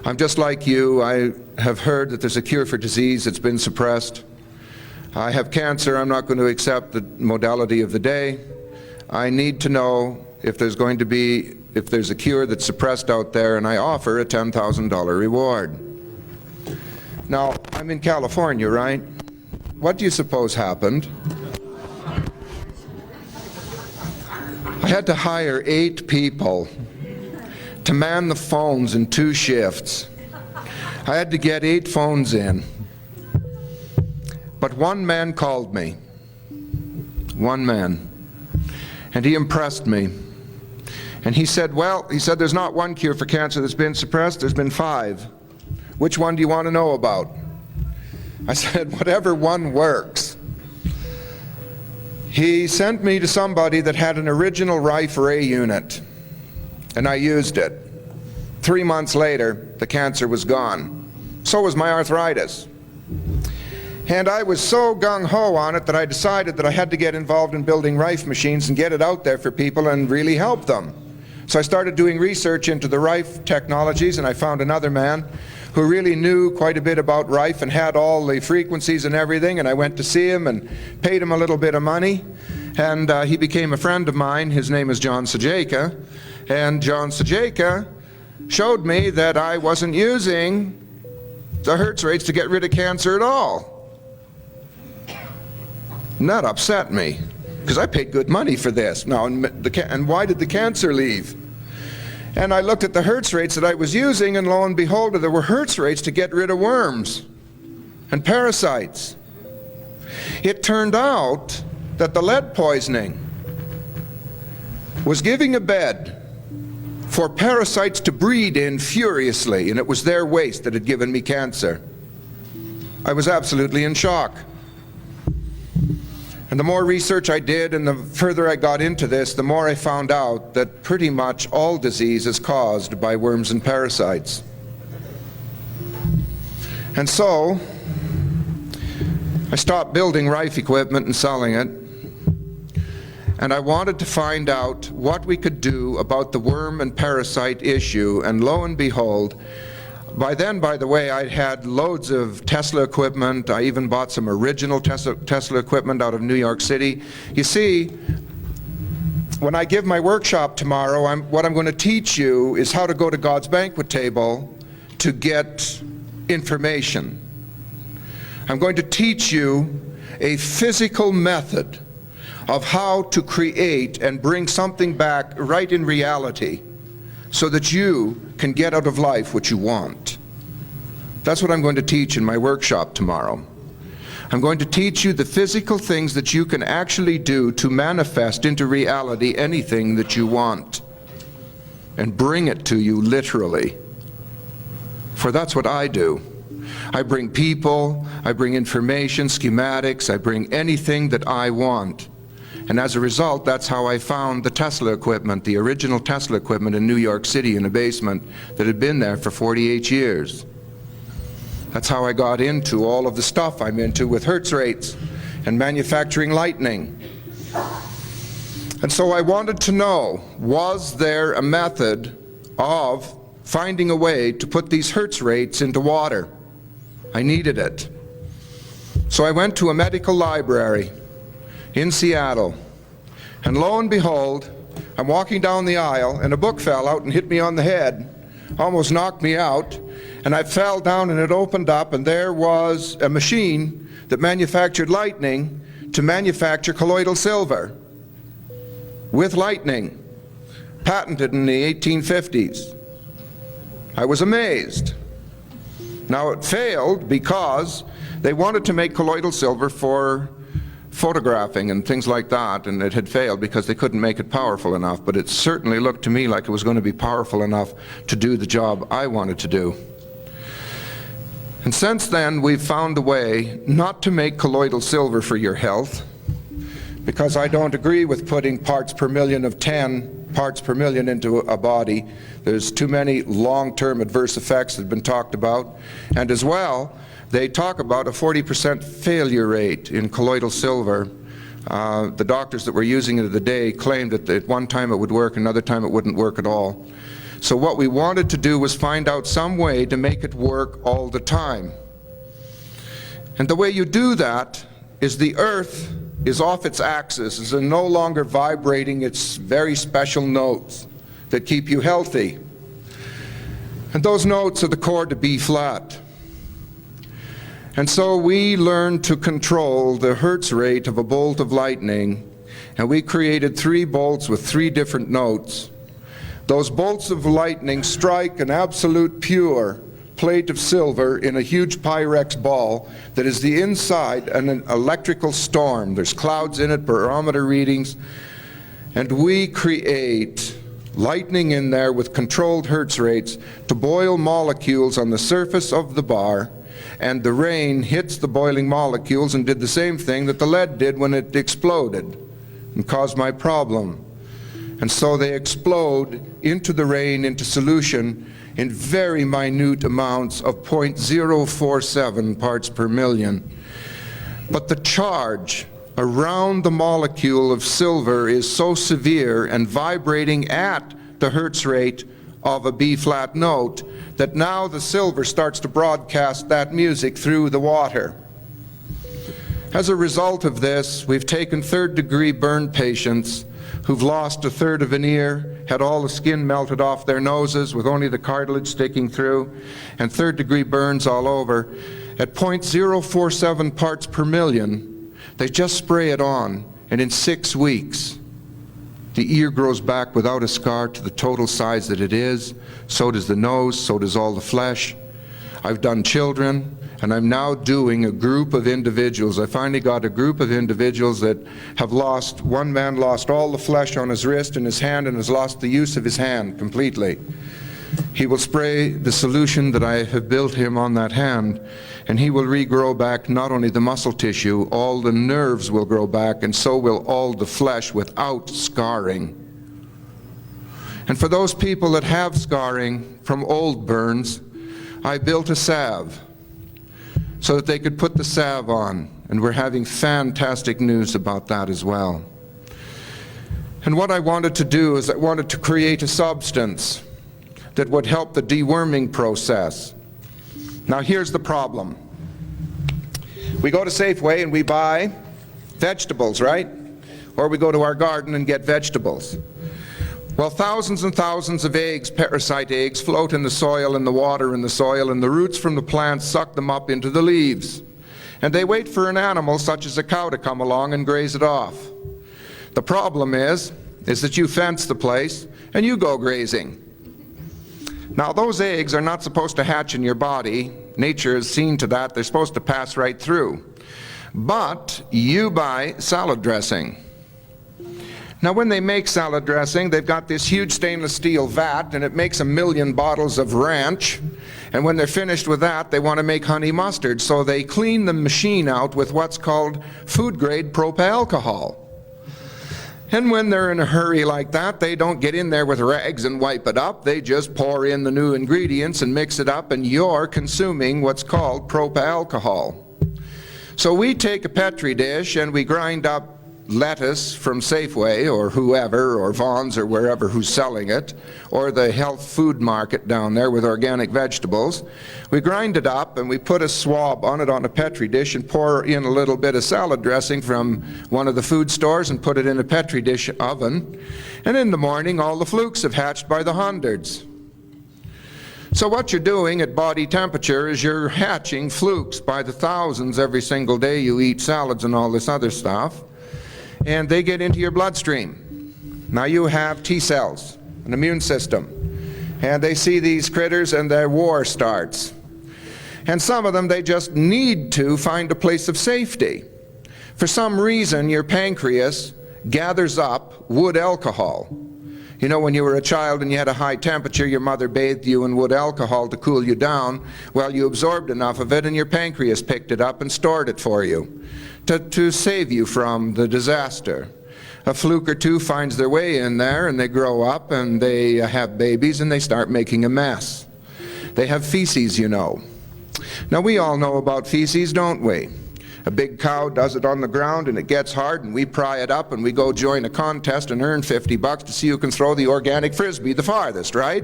I'm just like you. I have heard that there's a cure for disease that's been suppressed. I have cancer. I'm not going to accept the modality of the day. I need to know if there's a cure that's suppressed out there, and I offer a $10,000 reward. Now, I'm in California, right? What do you suppose happened? I had to hire 8 people to man the phones in 2 shifts. I had to get 8 phones in. But one man called me. One man. And he impressed me. And he said, there's not one cure for cancer that's been suppressed, there's been 5. Which one do you want to know about? I said, whatever one works. He sent me to somebody that had an original Rife Ray unit, and I used it. 3 months later, the cancer was gone. So was my arthritis. And I was so gung-ho on it that I decided that I had to get involved in building Rife machines and get it out there for people and really help them. So I started doing research into the Rife technologies, and I found another man who really knew quite a bit about Rife and had all the frequencies and everything, and I went to see him and paid him a little bit of money, and he became a friend of mine. His name is John Sajeka, and John Sajeka showed me that I wasn't using the Hertz rates to get rid of cancer at all. And that upset me, because I paid good money for this. Now, and why did the cancer leave? And I looked at the Hertz rates that I was using, and lo and behold, there were Hertz rates to get rid of worms and parasites. It turned out that the lead poisoning was giving a bed for parasites to breed in furiously, and it was their waste that had given me cancer. I was absolutely in shock. And the more research I did and the further I got into this, the more I found out that pretty much all disease is caused by worms and parasites. And so, I stopped building Rife equipment and selling it, and I wanted to find out what we could do about the worm and parasite issue, and lo and behold, by then, by the way, I had loads of Tesla equipment. I even bought some original Tesla equipment out of New York City. You see, when I give my workshop tomorrow, what I'm going to teach you is how to go to God's banquet table to get information. I'm going to teach you a physical method of how to create and bring something back right in reality, so that you can get out of life what you want. That's what I'm going to teach in my workshop tomorrow. I'm going to teach you the physical things that you can actually do to manifest into reality anything that you want, and bring it to you literally. For that's what I do. I bring people, I bring information, schematics, I bring anything that I want. And as a result, that's how I found the Tesla equipment, the original Tesla equipment in New York City in a basement that had been there for 48 years. That's how I got into all of the stuff I'm into with Hertz rates and manufacturing lightning. And so I wanted to know, was there a method of finding a way to put these Hertz rates into water? I needed it. So I went to a medical library in Seattle, and lo and behold, I'm walking down the aisle and a book fell out and hit me on the head, almost knocked me out, and I fell down and it opened up, and there was a machine that manufactured lightning to manufacture colloidal silver with lightning, patented in the 1850s. I was amazed. Now it failed because they wanted to make colloidal silver for photographing and things like that, and it had failed because they couldn't make it powerful enough, but it certainly looked to me like it was going to be powerful enough to do the job I wanted to do. And since then, we've found a way not to make colloidal silver for your health, because I don't agree with putting parts per million of 10 parts per million into a body. There's too many long-term adverse effects that have been talked about, and as well, they talk about a 40% failure rate in colloidal silver. The doctors that were using it of the day claimed that at one time it would work, another time it wouldn't work at all. So what we wanted to do was find out some way to make it work all the time. And the way you do that is the Earth is off its axis, is no longer vibrating its very special notes that keep you healthy. And those notes are the chord to B flat. And so we learned to control the hertz rate of a bolt of lightning, and we created 3 bolts with 3 different notes. Those bolts of lightning strike an absolute pure plate of silver in a huge Pyrex ball that is the inside an electrical storm. There's clouds in it, barometer readings, and we create lightning in there with controlled hertz rates to boil molecules on the surface of the bar, and the rain hits the boiling molecules and did the same thing that the lead did when it exploded and caused my problem. And so they explode into the rain, into solution, in very minute amounts of 0.047 parts per million. But the charge around the molecule of silver is so severe and vibrating at the hertz rate of a B-flat note that now the silver starts to broadcast that music through the water. As a result of this, we've taken third-degree burn patients who've lost a third of an ear, had all the skin melted off their noses with only the cartilage sticking through, and third-degree burns all over. At 0.047 parts per million, they just spray it on, and in 6 weeks, the ear grows back without a scar to the total size that it is. So does the nose, so does all the flesh. I've done children, and I'm now doing a group of individuals. I finally got a group of individuals that have lost, one man lost all the flesh on his wrist and his hand and has lost the use of his hand completely. He will spray the solution that I have built him on that hand, and he will regrow back not only the muscle tissue, all the nerves will grow back, and so will all the flesh without scarring. And for those people that have scarring from old burns, I built a salve so that they could put the salve on, and we're having fantastic news about that as well. And what I wanted to do is I wanted to create a substance that would help the deworming process. Now here's the problem. We go to Safeway and we buy vegetables, right? Or we go to our garden and get vegetables. Well, thousands and thousands of eggs, parasite eggs, float in the soil and the water in the soil, and the roots from the plants suck them up into the leaves. And they wait for an animal such as a cow to come along and graze it off. The problem is that you fence the place and you go grazing. Now those eggs are not supposed to hatch in your body. Nature has seen to that. They're supposed to pass right through. But you buy salad dressing. Now when they make salad dressing, they've got this huge stainless steel vat, and it makes 1 million bottles of ranch. And when they're finished with that, they want to make honey mustard. So they clean the machine out with what's called food-grade propalcohol. And when they're in a hurry like that, they don't get in there with rags and wipe it up. They just pour in the new ingredients and mix it up, and you're consuming what's called propalcohol. So we take a Petri dish and we grind up lettuce from Safeway or whoever, or Vaughn's or wherever who's selling it, or the health food market down there with organic vegetables. We grind it up and we put a swab on it on a Petri dish and pour in a little bit of salad dressing from one of the food stores and put it in a Petri dish oven. And in the morning, all the flukes have hatched by the hundreds. So what you're doing at body temperature is you're hatching flukes by the thousands every single day you eat salads and all this other stuff. And they get into your bloodstream. Now you have T cells, an immune system, and they see these critters and their war starts. And some of them, they just need to find a place of safety. For some reason, your pancreas gathers up wood alcohol. You know, when you were a child and you had a high temperature, your mother bathed you in wood alcohol to cool you down. Well, you absorbed enough of it and your pancreas picked it up and stored it for you to save you from the disaster. A fluke or two finds their way in there, and they grow up and they have babies and they start making a mess. They have feces, you know. Now we all know about feces, don't we? A big cow does it on the ground and it gets hard and we pry it up and we go join a contest and earn $50 to see who can throw the organic frisbee the farthest, right?